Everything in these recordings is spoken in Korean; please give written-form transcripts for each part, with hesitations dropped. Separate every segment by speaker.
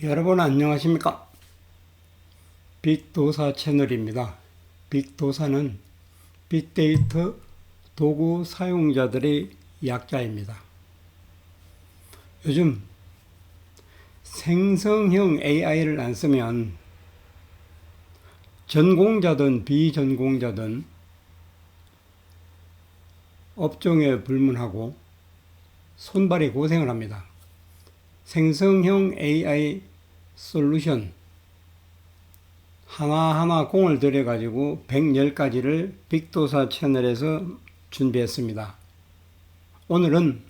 Speaker 1: 여러분 안녕하십니까? 빅도사 채널입니다. 빅도사는 빅데이터 도구 사용자들의 약자입니다. 요즘 생성형 AI를 안 쓰면 전공자든 비전공자든 업종에 불문하고 손발이 고생을 합니다. 생성형 AI 솔루션 하나하나 공을 들여가지고 110가지를 빅도사 채널에서 준비했습니다. 오늘은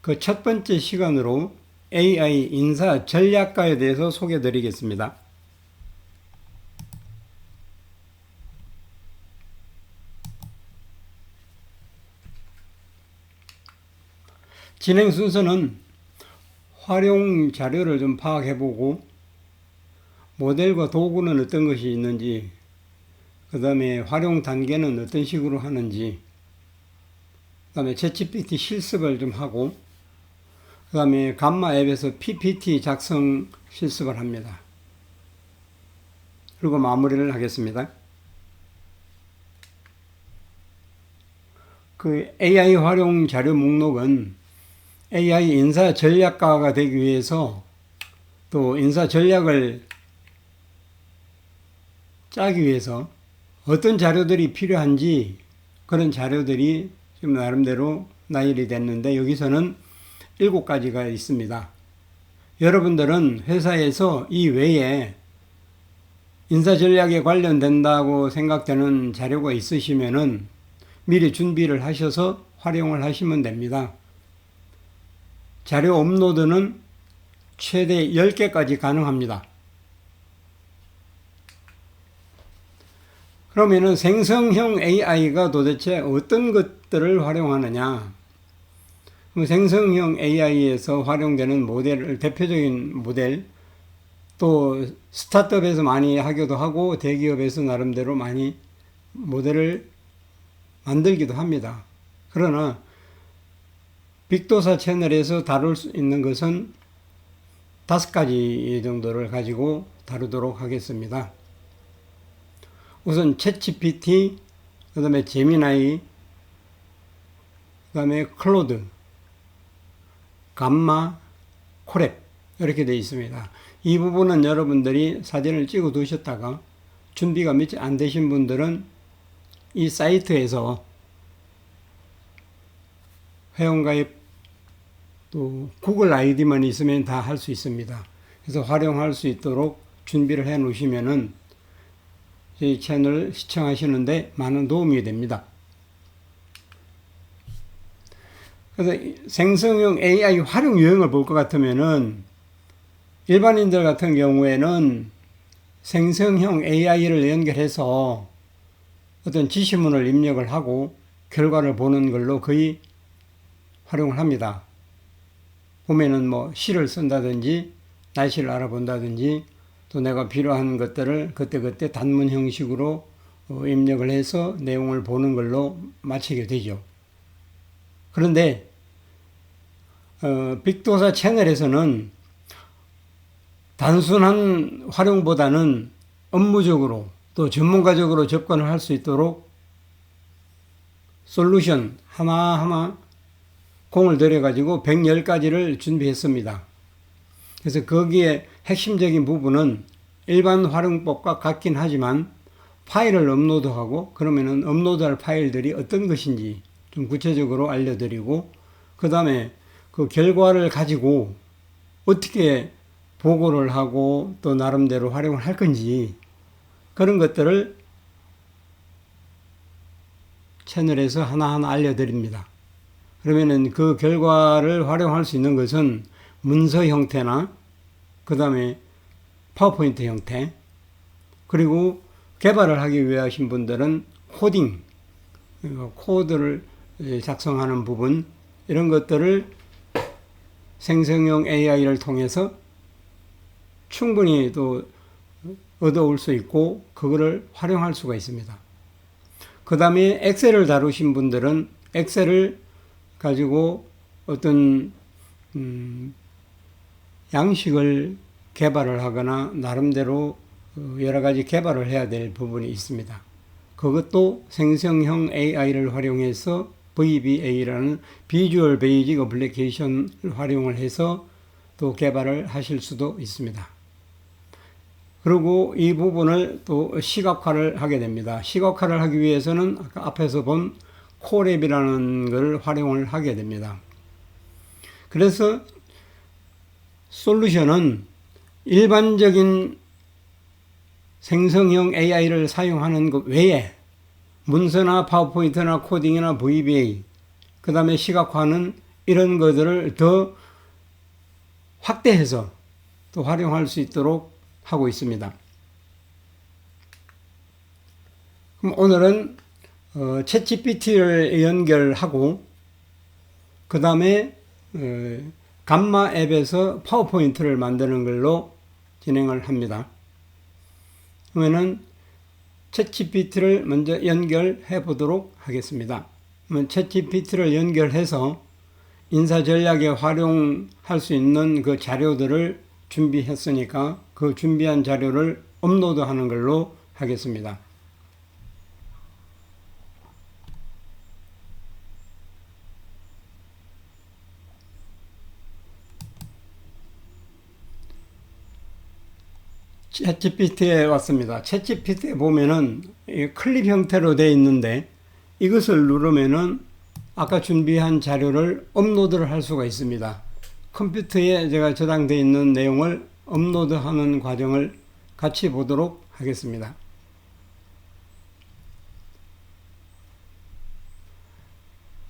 Speaker 1: 그 첫 번째 시간으로 AI 인사 전략가에 대해서 소개해 드리겠습니다. 진행 순서는 활용 자료를 좀 파악해보고 모델과 도구는 어떤 것이 있는지, 그 다음에 활용 단계는 어떤 식으로 하는지, 그 다음에 챗GPT 실습을 좀 하고, 그 다음에 감마 앱에서 PPT 작성 실습을 합니다. 그리고 마무리를 하겠습니다. 그 AI 활용 자료 목록은 AI 인사 전략가가 되기 위해서 또 인사 전략을 짜기 위해서 어떤 자료들이 필요한지 그런 자료들이 지금 나름대로 나열이 됐는데 여기서는 7가지가 있습니다. 여러분들은 회사에서 이 외에 인사 전략에 관련된다고 생각되는 자료가 있으시면은 미리 준비를 하셔서 활용을 하시면 됩니다. 자료 업로드는 최대 10개까지 가능합니다. 그러면은 생성형 AI가 도대체 어떤 것들을 활용하느냐? 생성형 AI에서 활용되는 모델을, 대표적인 모델, 또 스타트업에서 많이 하기도 하고 대기업에서 나름대로 많이 모델을 만들기도 합니다. 그러나 빅도사 채널에서 다룰 수 있는 것은 5가지 정도를 가지고 다루도록 하겠습니다. 우선 챗GPT, 그 다음에 제미나이, 그 다음에 클로드, 감마, 코랩 이렇게 되어 있습니다. 이 부분은 여러분들이 사진을 찍어 두셨다가 준비가 몇 안 되신 분들은 이 사이트에서 회원가입 또 구글 아이디만 있으면 다 할 수 있습니다. 그래서 활용할 수 있도록 준비를 해 놓으시면은 저희 채널 시청하시는데 많은 도움이 됩니다. 그래서 생성형 AI 활용 유형을 볼 것 같으면은 일반인들 같은 경우에는 생성형 AI를 연결해서 어떤 지시문을 입력을 하고 결과를 보는 걸로 거의 활용을 합니다. 보면은 뭐 시를 쓴다든지 날씨를 알아본다든지 또 내가 필요한 것들을 그때그때 단문 형식으로 입력을 해서 내용을 보는 걸로 마치게 되죠. 그런데 빅도사 채널에서는 단순한 활용보다는 업무적으로 또 전문가적으로 접근을 할 수 있도록 솔루션 하나하나 공을 들여가지고 110가지를 준비했습니다. 그래서 거기에 핵심적인 부분은 일반 활용법과 같긴 하지만 파일을 업로드하고 그러면은 업로드할 파일들이 어떤 것인지 좀 구체적으로 알려드리고 그 다음에 그 결과를 가지고 어떻게 보고를 하고 또 나름대로 활용을 할 건지 그런 것들을 채널에서 하나하나 알려드립니다. 그러면은 그 결과를 활용할 수 있는 것은 문서 형태나 그 다음에 파워포인트 형태 그리고 개발을 하기 위하신 분들은 코딩, 코드를 작성하는 부분 이런 것들을 생성형 AI를 통해서 충분히 또 얻어올 수 있고 그거를 활용할 수가 있습니다. 그 다음에 엑셀을 다루신 분들은 엑셀을 가지고 어떤 양식을 개발을 하거나 나름대로 여러 가지 개발을 해야 될 부분이 있습니다. 그것도 생성형 AI를 활용해서 VBA라는 비주얼 베이직 어플리케이션을 활용을 해서 또 개발을 하실 수도 있습니다. 그리고 이 부분을 또 시각화를 하게 됩니다. 시각화를 하기 위해서는 아까 앞에서 본 코랩이라는 걸 활용을 하게 됩니다. 그래서 솔루션은 일반적인 생성형 AI를 사용하는 것 외에 문서나 파워포인트나 코딩이나 VBA, 그 다음에 시각화는 이런 것들을 더 확대해서 또 활용할 수 있도록 하고 있습니다. 그럼 오늘은 챗GPT를 연결하고 그 다음에 감마 앱에서 파워포인트를 만드는 걸로 진행을 합니다. 그러면은 챗GPT를 먼저 연결해 보도록 하겠습니다. 그러면 챗GPT를 연결해서 인사 전략에 활용할 수 있는 그 자료들을 준비했으니까 그 준비한 자료를 업로드하는 걸로 하겠습니다. 챗GPT에 왔습니다. 챗GPT에 보면은 클립 형태로 되어 있는데 이것을 누르면은 아까 준비한 자료를 업로드를 할 수가 있습니다. 컴퓨터에 제가 저장되어 있는 내용을 업로드하는 과정을 같이 보도록 하겠습니다.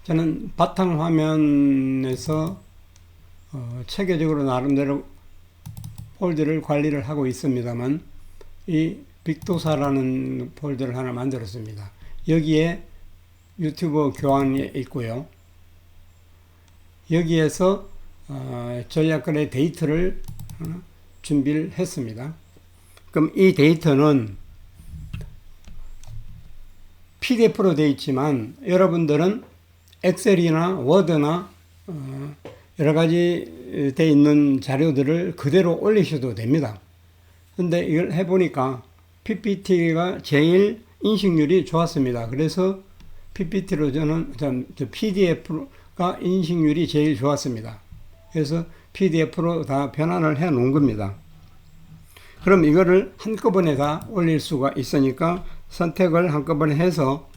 Speaker 1: 저는 바탕화면에서 체계적으로 나름대로 폴더를 관리를 하고 있습니다만 이 빅도사라는 폴더를 하나 만들었습니다. 여기에 유튜브 교환이 있고요. 여기에서 전략거래 데이터를 준비를 했습니다. 그럼 이 데이터는 PDF로 되어 있지만 여러분들은 엑셀이나 워드나 여러 가지 되어 있는 자료들을 그대로 올리셔도 됩니다. 근데 이걸 해보니까 PPT가 제일 인식률이 좋았습니다. 그래서 PPT로 저는 PDF가 인식률이 제일 좋았습니다. 그래서 PDF로 다 변환을 해 놓은 겁니다. 그럼 이거를 한꺼번에 다 올릴 수가 있으니까 선택을 한꺼번에 해서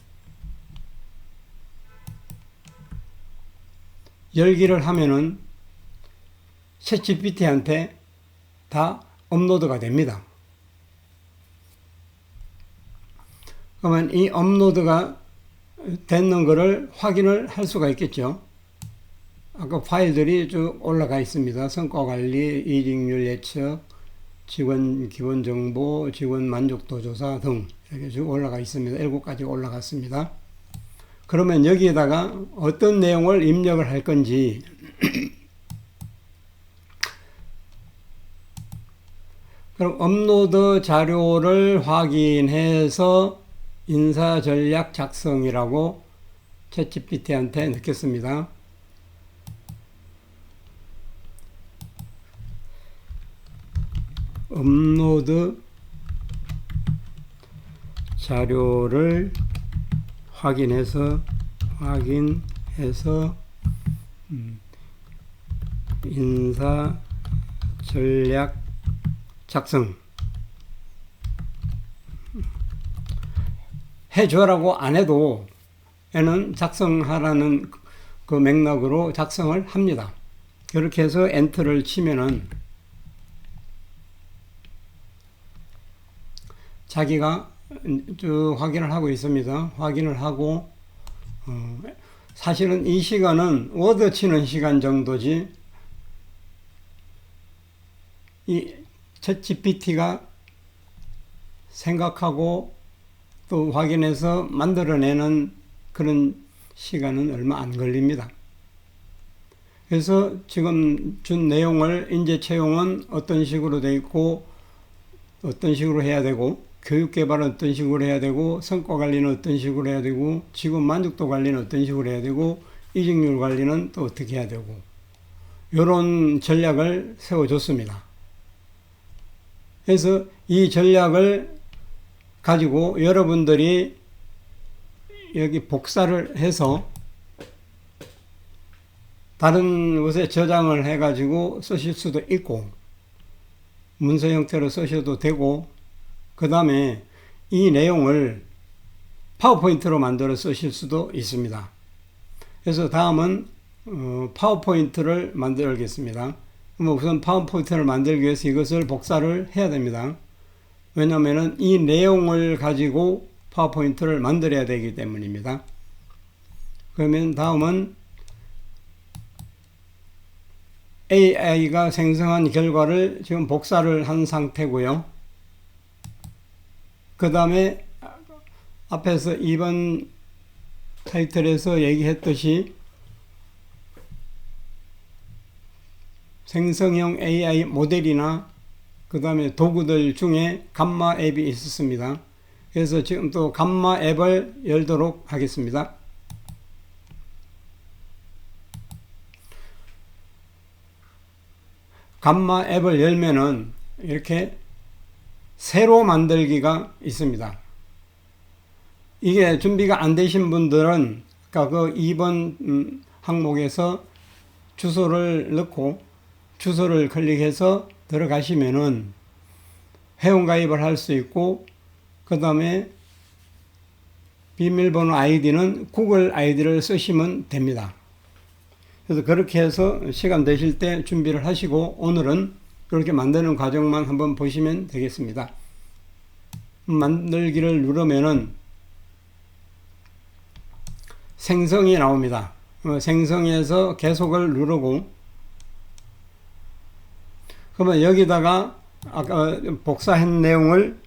Speaker 1: 열기를 하면은 챗GPT한테 다 업로드가 됩니다. 그러면 이 업로드가 됐는 거를 확인을 할 수가 있겠죠. 아까 파일들이 쭉 올라가 있습니다. 성과관리, 이직률 예측, 직원 기본 정보, 직원 만족도 조사 등 이렇게 쭉 올라가 있습니다. 7가지 올라갔습니다. 그러면 여기에다가 어떤 내용을 입력을 할 건지 그럼 업로드 자료를 확인해서 인사 전략 작성이라고 챗GPT한테 넣겠습니다. 업로드 자료를 확인해서 인사 전략 작성 해줘라고 안 해도 얘는 작성하라는 그 맥락으로 작성을 합니다. 그렇게 해서 엔터를 치면은 자기가 쭉 확인을 하고 있습니다. 확인을 하고 사실은 이 시간은 워드 치는 시간 정도지 이 챗GPT가 생각하고 또 확인해서 만들어내는 그런 시간은 얼마 안 걸립니다. 그래서 지금 준 내용을 인재 채용은 어떤 식으로 되어 있고 어떤 식으로 해야 되고 교육 개발은 어떤 식으로 해야 되고 성과 관리는 어떤 식으로 해야 되고 직원 만족도 관리는 어떤 식으로 해야 되고 이직률 관리는 또 어떻게 해야 되고 이런 전략을 세워줬습니다. 그래서 이 전략을 가지고 여러분들이 여기 복사를 해서 다른 곳에 저장을 해가지고 쓰실 수도 있고, 문서 형태로 쓰셔도 되고, 그 다음에 이 내용을 파워포인트로 만들어 쓰실 수도 있습니다. 그래서 다음은 파워포인트를 만들겠습니다. 우선 파워포인트를 만들기 위해서 이것을 복사를 해야 됩니다. 왜냐하면 이 내용을 가지고 파워포인트를 만들어야 되기 때문입니다. 그러면 다음은 AI가 생성한 결과를 지금 복사를 한 상태고요. 그 다음에 앞에서 2번 타이틀에서 얘기했듯이 생성형 AI 모델이나 그 다음에 도구들 중에 감마 앱이 있었습니다. 그래서 지금 또 감마 앱을 열도록 하겠습니다. 감마 앱을 열면은 이렇게 새로 만들기가 있습니다. 이게 준비가 안 되신 분들은 아까 그 2번 항목에서 주소를 넣고 주소를 클릭해서 들어가시면은 회원가입을 할 수 있고, 그 다음에 비밀번호 아이디는 구글 아이디를 쓰시면 됩니다. 그래서 그렇게 해서 시간 되실 때 준비를 하시고, 오늘은 이렇게 만드는 과정만 한번 보시면 되겠습니다. 만들기를 누르면은 생성이 나옵니다. 생성해서 계속을 누르고, 그러면 여기다가 아까 복사한 내용을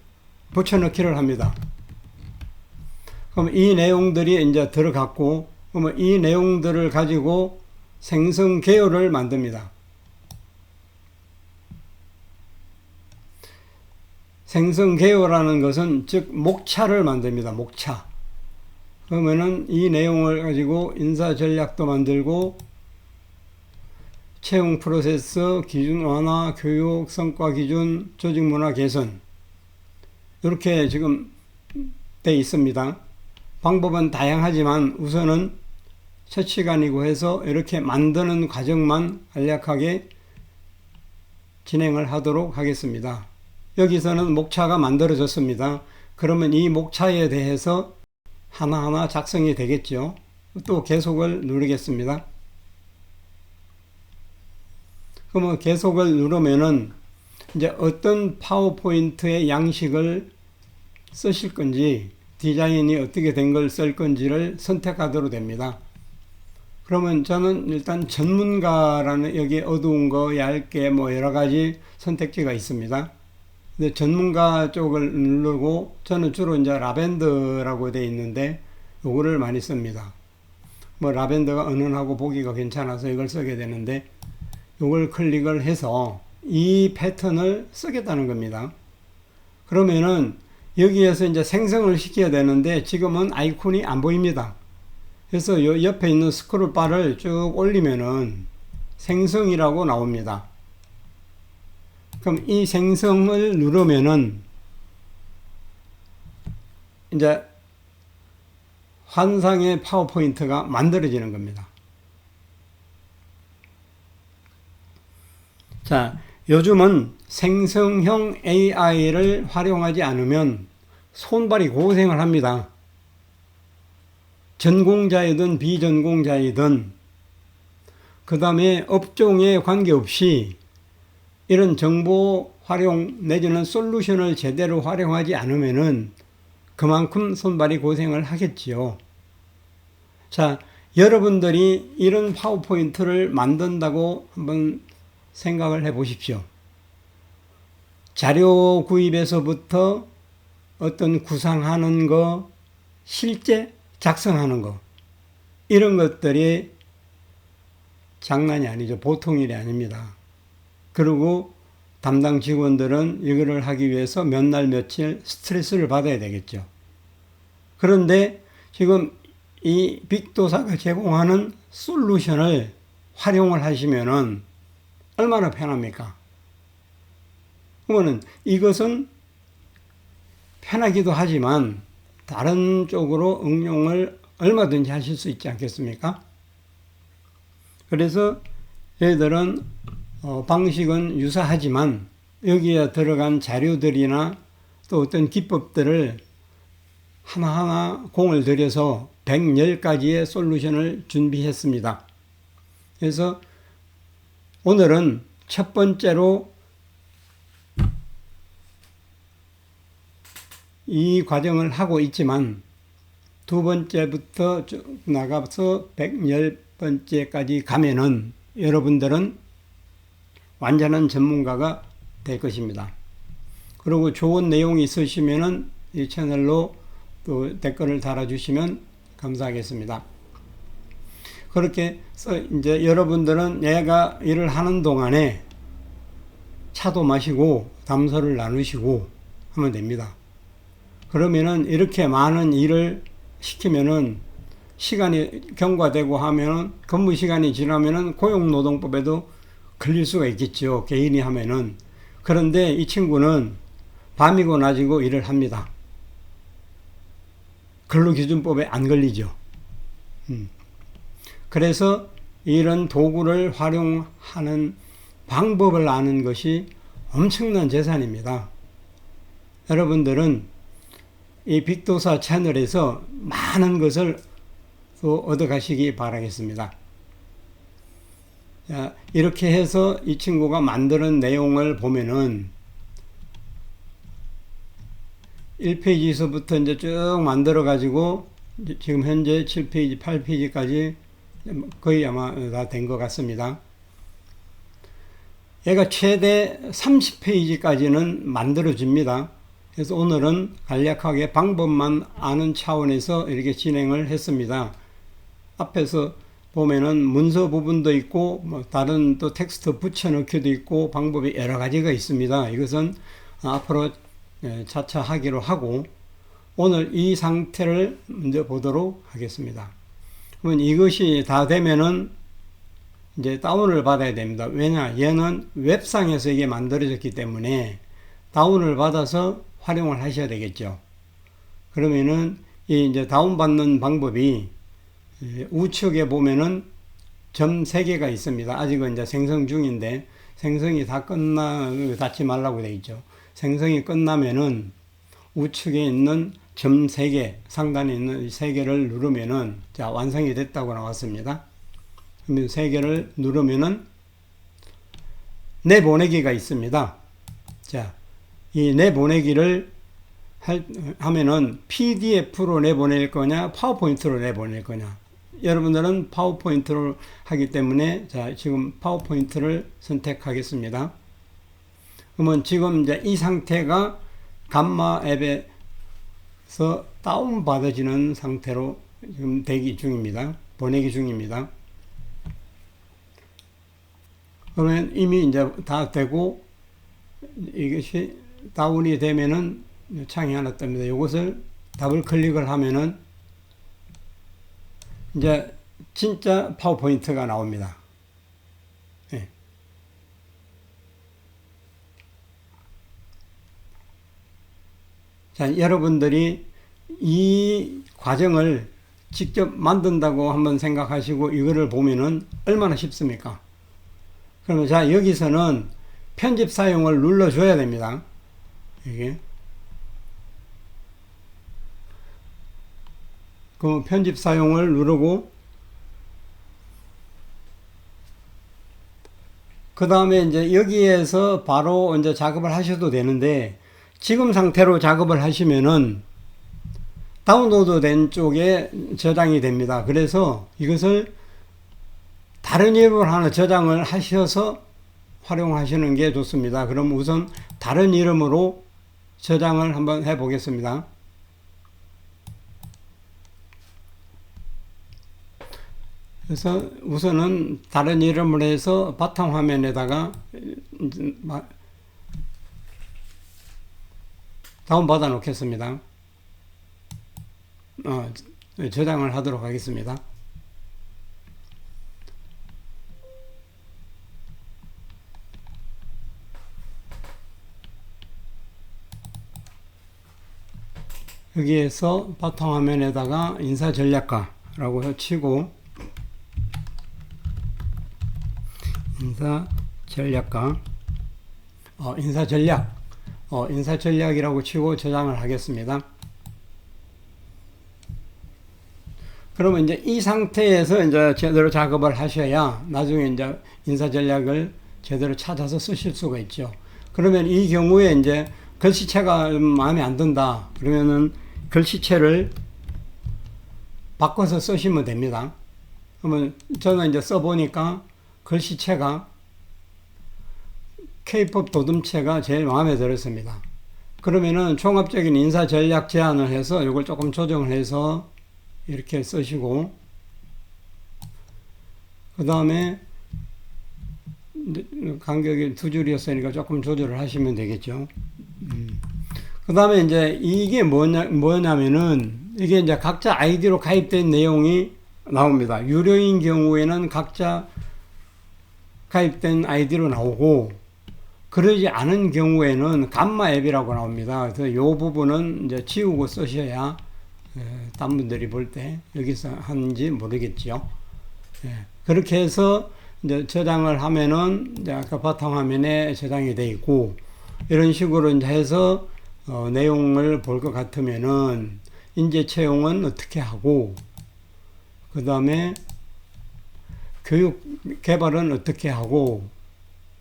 Speaker 1: 붙여넣기를 합니다. 그럼 이 내용들이 이제 들어갔고, 그러면 이 내용들을 가지고 생성 개요를 만듭니다. 생성 개요라는 것은 즉 목차를 만듭니다. 목차. 그러면은 이 내용을 가지고 인사 전략도 만들고, 채용 프로세스, 기준 완화, 교육, 성과 기준, 조직 문화 개선, 이렇게 지금 돼 있습니다. 방법은 다양하지만 우선은 첫 시간이고 해서 이렇게 만드는 과정만 간략하게 진행을 하도록 하겠습니다. 여기서는 목차가 만들어졌습니다. 그러면 이 목차에 대해서 하나하나 작성이 되겠죠. 또 계속을 누르겠습니다. 그러면 계속을 누르면은 이제 어떤 파워포인트의 양식을 쓰실 건지, 디자인이 어떻게 된 걸 쓸 건지를 선택하도록 됩니다. 그러면 저는 일단 전문가라는, 여기 어두운 거, 얇게 뭐 여러 가지 선택지가 있습니다. 근데 전문가 쪽을 누르고, 저는 주로 이제 라벤더라고 되어 있는데 요거를 많이 씁니다. 뭐 라벤더가 은은하고 보기가 괜찮아서 이걸 쓰게 되는데, 요걸 클릭을 해서 이 패턴을 쓰겠다는 겁니다. 그러면은 여기에서 이제 생성을 시켜야 되는데 지금은 아이콘이 안 보입니다. 그래서 요 옆에 있는 스크롤 바를 쭉 올리면은 생성이라고 나옵니다. 그럼 이 생성을 누르면은 이제 환상의 파워포인트가 만들어지는 겁니다. 자, 요즘은 생성형 AI를 활용하지 않으면 손발이 고생을 합니다. 전공자이든 비전공자이든, 그 다음에 업종에 관계없이 이런 정보 활용 내지는 솔루션을 제대로 활용하지 않으면은 그만큼 손발이 고생을 하겠지요. 자, 여러분들이 이런 파워포인트를 만든다고 한번 생각을 해 보십시오. 자료 구입에서부터 어떤 구상하는 거, 실제 작성하는 거, 이런 것들이 장난이 아니죠. 보통 일이 아닙니다. 그리고 담당 직원들은 이거를 하기 위해서 몇 날 며칠 스트레스를 받아야 되겠죠. 그런데 지금 이 빅도사가 제공하는 솔루션을 활용을 하시면은 얼마나 편합니까? 그러면 이것은 편하기도 하지만 다른 쪽으로 응용을 얼마든지 하실 수 있지 않겠습니까? 그래서 저희들은 방식은 유사하지만 여기에 들어간 자료들이나 또 어떤 기법들을 하나하나 공을 들여서 110가지의 솔루션을 준비했습니다. 그래서 오늘은 첫 번째로 이 과정을 하고 있지만 두 번째부터 쭉 나가서 110번째까지 가면은 여러분들은 완전한 전문가가 될 것입니다. 그리고 좋은 내용이 있으시면은 이 채널로 또 댓글을 달아주시면 감사하겠습니다. 그렇게 해서 이제 여러분들은 내가 일을 하는 동안에 차도 마시고 담소를 나누시고 하면 됩니다. 그러면은 이렇게 많은 일을 시키면은 시간이 경과되고 하면은 근무 시간이 지나면은 고용노동법에도 걸릴 수가 있겠죠. 개인이 하면은. 그런데 이 친구는 밤이고 낮이고 일을 합니다. 근로기준법에 안 걸리죠. 그래서 이런 도구를 활용하는 방법을 아는 것이 엄청난 재산입니다. 여러분들은 이 빅도사 채널에서 많은 것을 또 얻어가시기 바라겠습니다. 자, 이렇게 해서 이 친구가 만드는 내용을 보면은 1페이지에서부터 이제 쭉 만들어 가지고 지금 현재 7페이지, 8페이지까지 거의 아마 다 된 것 같습니다. 얘가 최대 30페이지까지는 만들어집니다. 그래서 오늘은 간략하게 방법만 아는 차원에서 이렇게 진행을 했습니다. 앞에서 보면은 문서 부분도 있고 뭐 다른 또 텍스트 붙여넣기도 있고 방법이 여러 가지가 있습니다. 이것은 앞으로 차차 하기로 하고 오늘 이 상태를 먼저 보도록 하겠습니다. 그러면 이것이 다 되면은 이제 다운을 받아야 됩니다. 왜냐? 얘는 웹상에서 이게 만들어졌기 때문에 다운을 받아서 활용을 하셔야 되겠죠. 그러면은 이 이제 다운받는 방법이 우측에 보면은 점 3개가 있습니다. 아직은 이제 생성 중인데 생성이 다 닫지 말라고 되어 있죠. 생성이 끝나면은 우측에 있는 점 3개, 상단에 있는 3개를 누르면은 자, 완성이 됐다고 나왔습니다. 그러면 3개를 누르면은 내보내기가 있습니다. 자, 이 내보내기를 하면은 PDF로 내보낼 거냐, 파워포인트로 내보낼 거냐. 여러분들은 파워포인트로 하기 때문에 자, 지금 파워포인트를 선택하겠습니다. 그러면 지금 이제 이 상태가 감마 앱에서 다운받아지는 상태로 지금 대기 중입니다. 보내기 중입니다. 그러면 이미 이제 다 되고 이것이 다운이 되면은 창이 하나 뜹니다. 이것을 더블 클릭을 하면은 이제 진짜 파워포인트가 나옵니다. 네. 자, 여러분들이 이 과정을 직접 만든다고 한번 생각하시고 이거를 보면은 얼마나 쉽습니까? 그러면 자, 여기서는 편집 사용을 눌러줘야 됩니다. 이게. 그 편집 사용을 누르고 그 다음에 이제 여기에서 바로 이제 작업을 하셔도 되는데 지금 상태로 작업을 하시면은 다운로드 된 쪽에 저장이 됩니다. 그래서 이것을 다른 이름으로 하나 저장을 하셔서 활용하시는 게 좋습니다. 그럼 우선 다른 이름으로 저장을 한번 해 보겠습니다. 그래서 우선은 다른 이름으로 해서 바탕화면에다가 다운받아 놓겠습니다. 저장을 하도록 하겠습니다. 여기에서 바탕화면에다가 인사전략가라고 치고 인사전략이라고 치고 저장을 하겠습니다. 그러면 이제 이 상태에서 이제 제대로 작업을 하셔야 나중에 이제 인사전략을 제대로 찾아서 쓰실 수가 있죠. 그러면 이 경우에 이제 글씨체가 마음에 안 든다. 그러면은 글씨체를 바꿔서 쓰시면 됩니다. 그러면 저는 이제 써보니까 글씨체가 K-POP 도둠체가 제일 마음에 들었습니다. 그러면은 종합적인 인사 전략 제안을 해서 이걸 조금 조정을 해서 이렇게 쓰시고, 그 다음에 간격이 2줄이었으니까 조금 조절을 하시면 되겠죠. 그 다음에 이제 이게 뭐냐면은 이게 이제 각자 아이디로 가입된 내용이 나옵니다. 유료인 경우에는 각자 가입된 아이디로 나오고, 그러지 않은 경우에는 감마 앱이라고 나옵니다. 그래서 이 부분은 이제 지우고 쓰셔야 딴 분들이 볼 때 여기서 하는지 모르겠죠. 그렇게 해서 이제 저장을 하면은 이제 아까 바탕화면에 저장이 되어 있고, 이런 식으로 이제 해서 내용을 볼 것 같으면은 인재 채용은 어떻게 하고, 그 다음에 교육 개발은 어떻게 하고,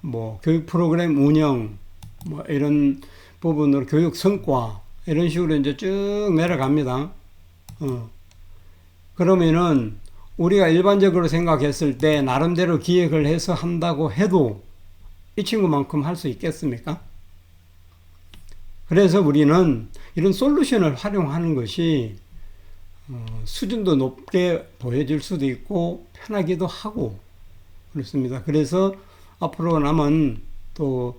Speaker 1: 뭐 교육 프로그램 운영, 뭐 이런 부분으로 교육 성과 이런 식으로 이제 쭉 내려갑니다. 그러면은 우리가 일반적으로 생각했을 때 나름대로 기획을 해서 한다고 해도 이 친구만큼 할 수 있겠습니까? 그래서 우리는 이런 솔루션을 활용하는 것이 수준도 높게 보여질 수도 있고 편하기도 하고 그렇습니다. 그래서 앞으로 남은 또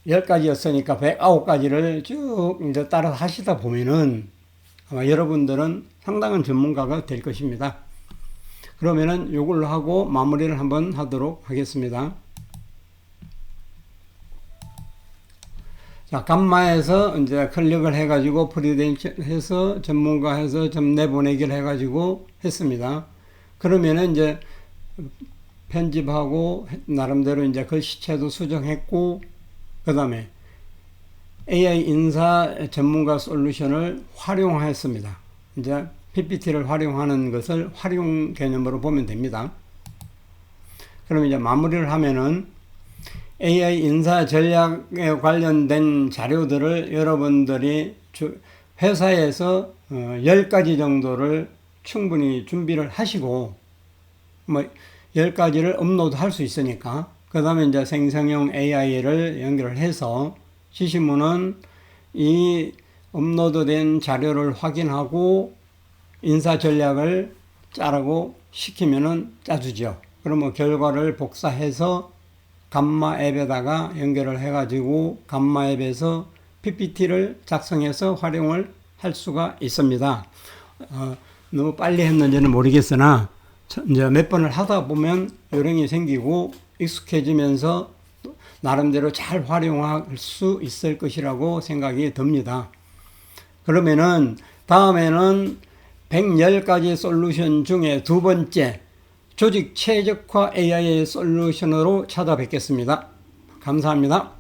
Speaker 1: 10가지였으니까 109가지를 쭉 이제 따라 하시다 보면은 아마 여러분들은 상당한 전문가가 될 것입니다. 그러면은 이걸로 하고 마무리를 한번 하도록 하겠습니다. 자, 감마에서 이제 클릭을 해가지고 프리덴셜 해서 전문가 해서 좀 내보내기를 해가지고 했습니다. 그러면은 이제 편집하고 나름대로 이제 글씨체도 수정했고, 그 다음에 AI 인사 전문가 솔루션을 활용했습니다. 이제 PPT를 활용하는 것을 활용 개념으로 보면 됩니다. 그럼 이제 마무리를 하면은 AI 인사 전략에 관련된 자료들을 여러분들이 회사에서 10가지 정도를 충분히 준비를 하시고, 뭐 10가지를 업로드 할 수 있으니까, 그 다음에 이제 생성형 AI를 연결을 해서 지시문은 이 업로드된 자료를 확인하고 인사 전략을 짜라고 시키면은 짜주죠. 그러면 결과를 복사해서 감마 앱에다가 연결을 해가지고 감마 앱에서 PPT를 작성해서 활용을 할 수가 있습니다. 너무 빨리 했는지는 모르겠으나 이제 몇 번을 하다 보면 요령이 생기고 익숙해지면서 나름대로 잘 활용할 수 있을 것이라고 생각이 듭니다. 그러면은 다음에는 110가지 솔루션 중에 두 번째 조직 최적화 AI 솔루션으로 찾아뵙겠습니다. 감사합니다.